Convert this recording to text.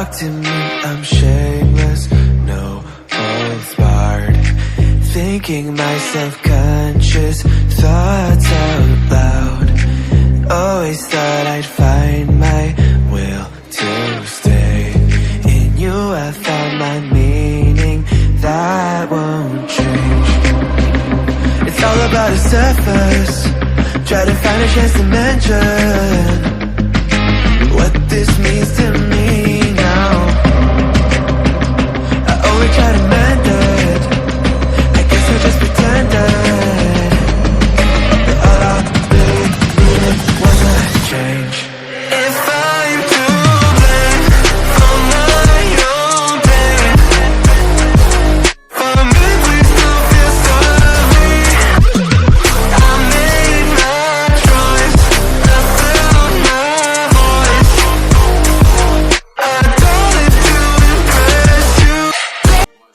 talk to me, I'm shameless, no holds barred. Thinking my self-conscious thoughts out loud. Always thought I'd find my will to stay. In you I found my meaning, that won't change. It's all about the surface. Try to find a chance to mention what this means to me now. I only try to mend it, I guess I just pretended that all I really needed was a change. If